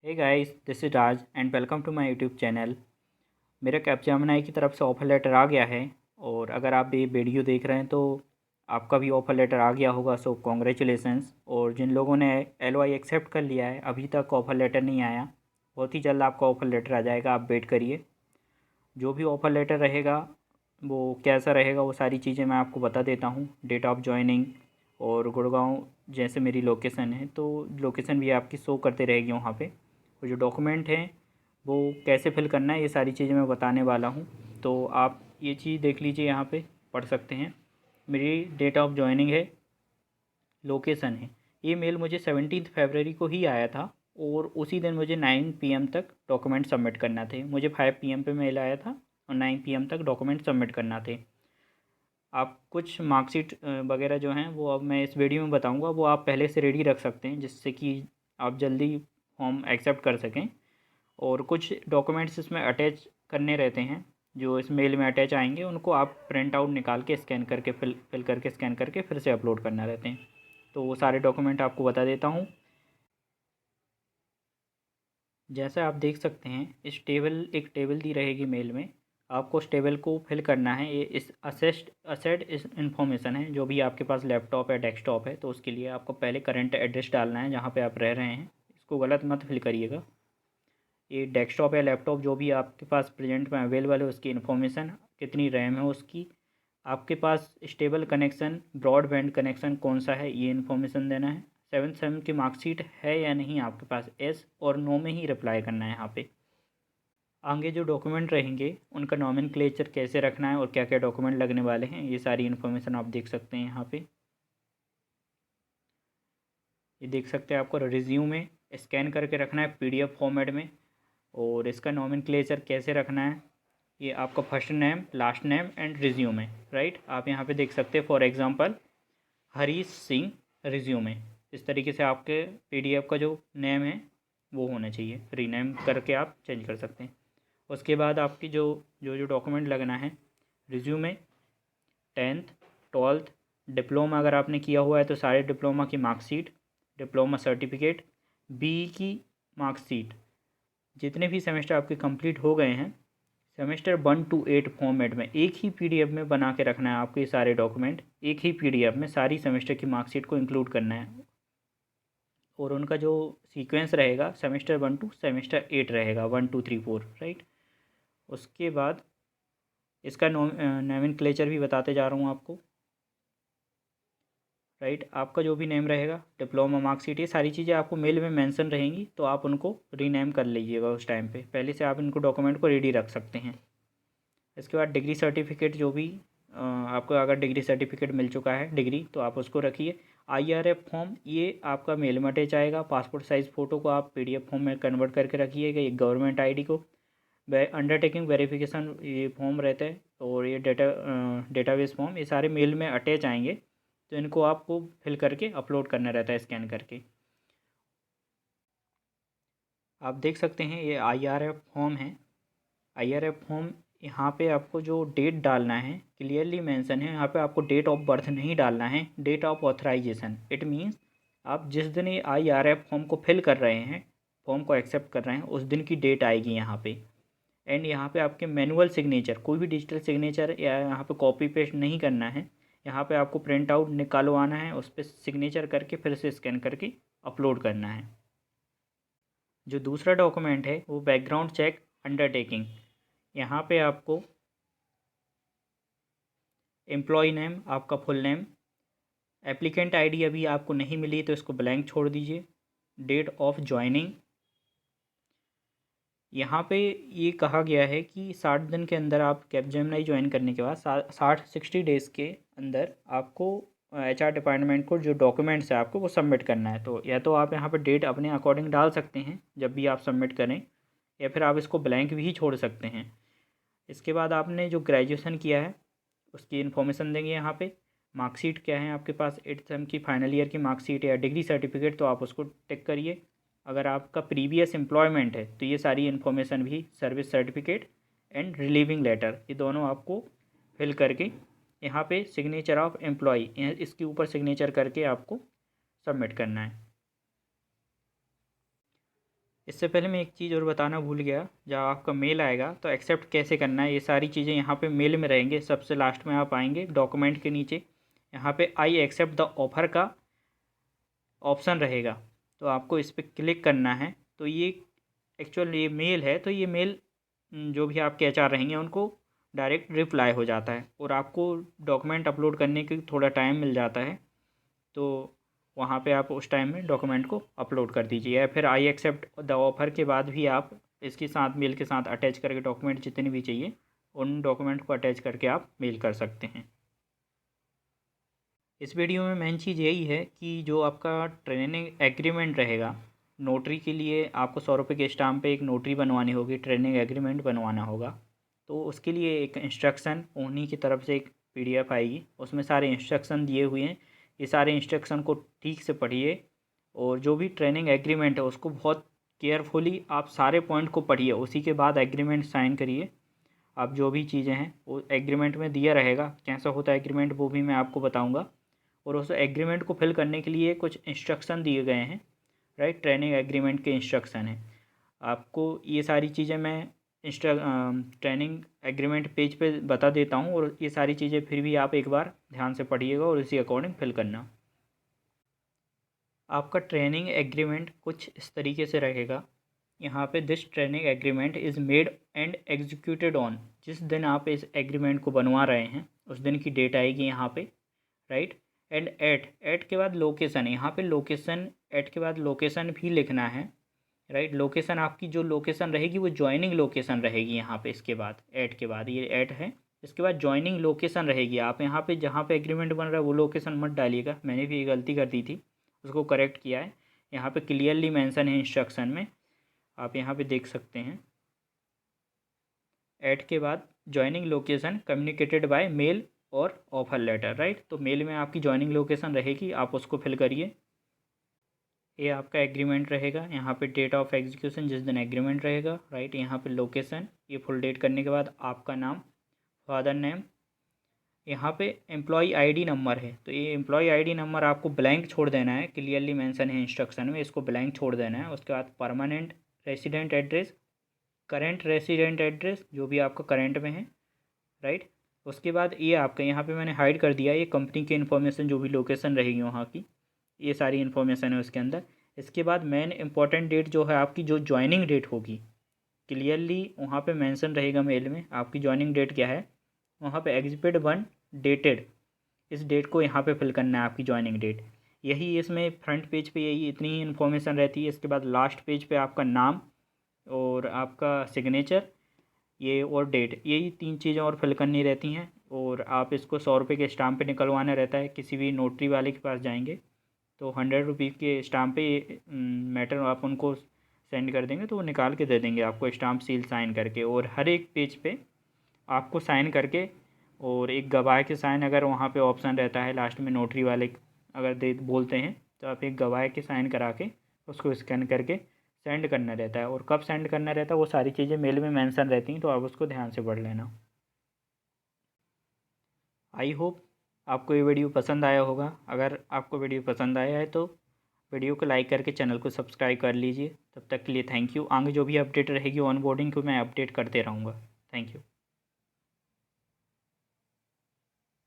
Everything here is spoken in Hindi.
Hey guys, this is Raj and welcome to my YouTube channel. मेरा कैपजेमिनी की तरफ से ऑफ़र लेटर आ गया है। और अगर आप ये वीडियो देख रहे हैं तो आपका भी ऑफ़र लेटर आ गया होगा, सो कॉन्ग्रेचुलेसन्स। और जिन लोगों ने LOI एक्सेप्ट कर लिया है, अभी तक ऑफ़र लेटर नहीं आया, बहुत ही जल्द आपका ऑफ़र लेटर आ जाएगा, आप वेट करिए। जो भी ऑफ़र लेटर रहेगा वो कैसा रहेगा, वो सारी चीज़ें मैं आपको बता देता हूँ। डेट ऑफ जॉइनिंग और गुड़गांव जैसे मेरी लोकेशन है, तो लोकेशन भी आपकी शो करते रहेगी वहाँ पे। और जो डॉक्यूमेंट हैं वो कैसे फिल करना है, ये सारी चीज़ें मैं बताने वाला हूँ। तो आप ये चीज़ देख लीजिए, यहाँ पे पढ़ सकते हैं। मेरी डेट ऑफ जॉइनिंग है, लोकेशन है। ये मेल मुझे 17 फरवरी को ही आया था और उसी दिन मुझे 9 PM तक डॉक्यूमेंट सबमिट करना थे। मुझे 5 PM पे मेल आया था और 9 PM तक डॉक्यूमेंट सबमिट करना थे। आप कुछ मार्कशीट वगैरह जो हैं वो अब मैं इस वीडियो में बताऊंगा, वो आप पहले से रेडी रख सकते हैं जिससे कि आप जल्दी फॉर्म एक्सेप्ट कर सकें। और कुछ डॉक्यूमेंट्स इसमें अटैच करने रहते हैं, जो इस मेल में अटैच आएंगे, उनको आप प्रिंट आउट निकाल के स्कैन करके फिल करके स्कैन करके फिर से अपलोड करना रहते हैं। तो वो सारे डॉक्यूमेंट आपको बता देता हूँ। जैसा आप देख सकते हैं, एक टेबल दी रहेगी मेल में। आपको उस टेबल को फिल करना है। ये इस असेट इस इन्फॉर्मेशन है, जो भी आपके पास लैपटॉप है, डेस्कटॉप है, तो उसके लिए आपको पहले करंट एड्रेस डालना है जहाँ पे आप रह रहे हैं। इसको गलत मत फिल करिएगा। ये डेस्कटॉप या लैपटॉप जो भी आपके पास प्रेजेंट में अवेलेबल है, उसकी इन्फॉर्मेशन, कितनी रैम है उसकी, आपके पास स्टेबल कनेक्शन, ब्रॉडबैंड कनेक्शन कौन सा है, ये इन्फॉर्मेशन देना है। 7th सेम की मार्कशीट है या नहीं आपके पास, एस और नो में ही रिप्लाई करना है यहाँ पे। आगे जो डॉक्यूमेंट रहेंगे उनका नॉमेनक्लेचर कैसे रखना है और क्या क्या डॉक्यूमेंट लगने वाले हैं, ये सारी इन्फॉर्मेशन आप देख सकते हैं यहाँ पे। ये देख सकते हैं, आपको रिज्यूम में स्कैन करके रखना है PDF फॉर्मेट में। और इसका नॉमेनक्लेचर कैसे रखना है, ये आपका first name, last name and resume है, राइट। आप यहाँ पे देख सकते हैं, for example Harish Singh resume है। इस तरीके से आपके PDF का जो नेम है वो होना चाहिए, रीनेम करके आप चेंज कर सकते हैं। उसके बाद आपकी जो जो जो डॉक्यूमेंट लगना है, रिज्यूमे, 10th 12th, डिप्लोमा अगर आपने किया हुआ है तो सारे डिप्लोमा की मार्कशीट, डिप्लोमा सर्टिफिकेट, BE की मार्कशीट, जितने भी सेमेस्टर आपके कंप्लीट हो गए हैं, सेमेस्टर 1 to 8 फॉर्मेट में एक ही PDF में बना के रखना है आपको। ये सारे डॉक्यूमेंट एक ही PDF में सारी सेमेस्टर की मार्कशीट को इंक्लूड करना है। और उनका जो सीक्वेंस रहेगा, सेमेस्टर 1 to सेमेस्टर 8 रहेगा, 1 2 3 4, राइट। उसके बाद इसका नोमेनक्लेचर भी बताते जा रहा हूँ आपको, राइट। आपका जो भी नेम रहेगा, डिप्लोमा, मार्कशीट, ये सारी चीज़ें आपको मेल में मेंशन रहेंगी, तो आप उनको रीनेम कर लीजिएगा उस टाइम पे। पहले से आप इनको डॉक्यूमेंट को रेडी रख सकते हैं। इसके बाद डिग्री सर्टिफिकेट, जो भी आपको अगर डिग्री सर्टिफिकेट मिल चुका है डिग्री, तो आप उसको रखिए। IRF फॉर्म, ये आपका मेल में अटैच आएगा। पासपोर्ट साइज़ फ़ोटो को आप PDF फॉर्म में कन्वर्ट करके रखिएगा। ये गवर्नमेंट ID को अंडरटेकिंग वेरिफिकेशन ये फॉर्म रहता है। और ये डेटाबेस फॉर्म, ये सारे मेल में अटैच आएंगे, तो इनको आपको फिल करके अपलोड करना रहता है स्कैन करके। आप देख सकते हैं ये IRF फॉर्म है। IRF फॉर्म, यहाँ पे आपको जो डेट डालना है क्लियरली मेंशन है। यहाँ पे आपको डेट ऑफ बर्थ नहीं डालना है, date of authorisation. It means आप जिस दिन ये IRF फॉर्म को फिल कर रहे हैं, फॉर्म को एक्सेप्ट कर रहे हैं, उस दिन की डेट आएगी यहाँ पे। एंड यहाँ पे आपके मैनुअल सिग्नेचर, कोई भी डिजिटल सिग्नेचर या यहाँ पे कॉपी पेस्ट नहीं करना है। यहाँ पे आपको प्रिंट आउट निकालवाना है, उस पर सिग्नेचर करके फिर से स्कैन करके अपलोड करना है। जो दूसरा डॉक्यूमेंट है वो बैकग्राउंड चेक अंडरटेकिंग। यहाँ पे आपको एम्प्लॉय नेम, आपका फुल नेम, एप्लीकेंट ID अभी आपको नहीं मिली तो इसको ब्लैंक छोड़ दीजिए। डेट ऑफ ज्वाइनिंग, यहाँ पे ये कहा गया है कि 60 दिन के अंदर, आप कैपजेमिनी ज्वाइन करने के बाद 60 डेज़ के अंदर आपको HR डिपार्टमेंट को जो डॉक्यूमेंट्स है आपको वो सबमिट करना है। तो या तो आप यहाँ पर डेट अपने अकॉर्डिंग डाल सकते हैं जब भी आप सबमिट करें, या फिर आप इसको ब्लैंक भी छोड़ सकते हैं। इसके बाद आपने जो ग्रेजुएशन किया है उसकी इन्फॉर्मेशन देंगे यहाँ पे। मार्कशीट क्या है आपके पास, 8th सेम की फाइनल ईयर की मार्कशीट या डिग्री सर्टिफिकेट, तो आप उसको टिक करिए। अगर आपका प्रीवियस एम्प्लॉयमेंट है तो ये सारी इन्फॉर्मेशन भी, service certificate and relieving letter, ये दोनों आपको फिल करके यहाँ पे सिग्नेचर ऑफ एम्प्लॉय, इसके ऊपर सिग्नेचर करके आपको सबमिट करना है। इससे पहले मैं एक चीज़ और बताना भूल गया, जब आपका मेल आएगा तो एक्सेप्ट कैसे करना है, ये सारी चीज़ें यहाँ पे मेल में रहेंगे। सबसे लास्ट में आप आएंगे डॉक्यूमेंट के नीचे, यहाँ पे आई एक्सेप्ट द ऑफ़र का ऑप्शन रहेगा, तो आपको इस पर क्लिक करना है। तो ये एक्चुअल ये मेल है, तो ये मेल जो भी आपके एचआर रहेंगे उनको डायरेक्ट रिप्लाई हो जाता है और आपको डॉक्यूमेंट अपलोड करने के थोड़ा टाइम मिल जाता है। तो वहाँ पे आप उस टाइम में डॉक्यूमेंट को अपलोड कर दीजिए, या फिर आई एक्सेप्ट द ऑफ़र के बाद भी आप इसके साथ मेल के साथ अटैच करके डॉक्यूमेंट जितने भी चाहिए उन डॉक्यूमेंट को अटैच करके आप मेल कर सकते हैं। इस वीडियो में मेन चीज़ यही है कि जो आपका ट्रेनिंग एग्रीमेंट रहेगा, नोटरी के लिए आपको 100 रुपये के स्टाम्प पे एक नोटरी बनवानी होगी, ट्रेनिंग एग्रीमेंट बनवाना होगा। तो उसके लिए एक इंस्ट्रक्शन उन्हीं की तरफ से एक PDF आएगी, उसमें सारे इंस्ट्रक्शन दिए हुए हैं। ये सारे इंस्ट्रक्शन को ठीक से पढ़िए और जो भी ट्रेनिंग एग्रीमेंट है उसको बहुत केयरफुली आप सारे पॉइंट को पढ़िए, उसी के बाद एग्रीमेंट साइन करिए। आप जो भी चीज़ें हैं वो एग्रीमेंट में दिया रहेगा, कैसा होता है एग्रीमेंट वो भी मैं आपको बताऊँगा। और उस एग्रीमेंट को फिल करने के लिए कुछ इंस्ट्रक्शन दिए गए हैं, राइट, ट्रेनिंग एग्रीमेंट के इंस्ट्रक्शन हैं। आपको ये सारी चीज़ें मैं ट्रेनिंग एग्रीमेंट पेज पे बता देता हूँ, और ये सारी चीज़ें फिर भी आप एक बार ध्यान से पढ़िएगा और इसी अकॉर्डिंग फिल करना। आपका ट्रेनिंग एग्रीमेंट कुछ इस तरीके से रहेगा। यहाँ पे this training agreement is made and executed on, जिस दिन आप इस एग्रीमेंट को बनवा रहे हैं उस दिन की डेट आएगी यहाँ पे, राइट। एंड एट के बाद लोकेशन, यहाँ पे लोकेशन, एट के बाद लोकेशन भी लिखना है, राइट। लोकेशन आपकी जो लोकेशन रहेगी वो ज्वाइनिंग लोकेशन रहेगी यहाँ पे। इसके बाद एट के बाद ये एट है, इसके बाद ज्वाइनिंग लोकेशन रहेगी। आप यहाँ पे जहाँ पे एग्रीमेंट बन रहा है वो लोकेशन मत डालिएगा, मैंने भी ये गलती कर दी थी, उसको करेक्ट किया है। यहाँ पे क्लियरली मेंशन है इंस्ट्रक्शन में, आप यहाँ पे देख सकते हैं। एट के बाद joining location communicated by mail और ऑफर लेटर, राइट। तो मेल में आपकी ज्वाइनिंग लोकेशन रहेगी, आप उसको फिल करिए। ये आपका एग्रीमेंट रहेगा, यहाँ पे डेट ऑफ एग्जीक्यूशन जिस दिन एग्रीमेंट रहेगा, राइट। यहाँ पे लोकेशन, ये फुल डेट करने के बाद आपका नाम, फादर नेम, यहाँ पे एम्प्लॉय आईडी नंबर है, तो ये एम्प्लॉय आईडी नंबर आपको ब्लैंक छोड़ देना है, क्लियरली मेंशन है इंस्ट्रक्शन में, इसको ब्लैंक छोड़ देना है। उसके बाद permanent resident address, current resident address जो भी आपका करेंट में है, राइट। उसके बाद ये आपका यहाँ पे मैंने हाइड कर दिया, ये कंपनी की इन्फॉर्मेशन जो भी लोकेशन रहेगी वहाँ की, ये सारी इन्फॉर्मेशन है उसके अंदर। इसके बाद मेन इंपॉर्टेंट डेट जो है आपकी, जो ज्वाइनिंग डेट होगी, क्लियरली वहाँ पे मेंशन रहेगा मेल में आपकी ज्वाइनिंग डेट क्या है। वहाँ पे एग्जिबिट 1 डेटेड, इस डेट को यहाँ पे फिल करना है आपकी ज्वाइनिंग डेट। यही इसमें फ्रंट पेज पे यही इतनी ही इन्फॉर्मेशन रहती है। इसके बाद लास्ट पेज पे आपका नाम और आपका सिग्नेचर, ये और डेट, यही 3 चीज़ें और फिल करनी रहती हैं। और आप इसको 100 रुपये के स्टाम्प पे निकलवाना रहता है, किसी भी नोटरी वाले के पास जाएंगे तो 100 रुपीज़ के स्टाम्प पे मैटर आप उनको सेंड कर देंगे तो वो निकाल के दे देंगे आपको स्टाम्प सील साइन करके। और हर एक पेज पे आपको साइन करके, और एक गवाह के साइन, अगर वहाँ पे ऑप्शन रहता है लास्ट में नोटरी वाले अगर दे बोलते हैं तो आप एक गवाह के साइन करा के उसको स्कैन करके सेंड करना रहता है। और कब सेंड करना रहता है वो सारी चीज़ें मेल में मेंशन रहती हैं, तो आप उसको ध्यान से पढ़ लेना। आई होप आपको ये वीडियो पसंद आया होगा। अगर आपको वीडियो पसंद आया है तो वीडियो को लाइक करके चैनल को सब्सक्राइब कर लीजिए। तब तक के लिए थैंक यू। आगे जो भी अपडेट रहेगी ऑन बोर्डिंग को मैं अपडेट करते रहूँगा। Thank you.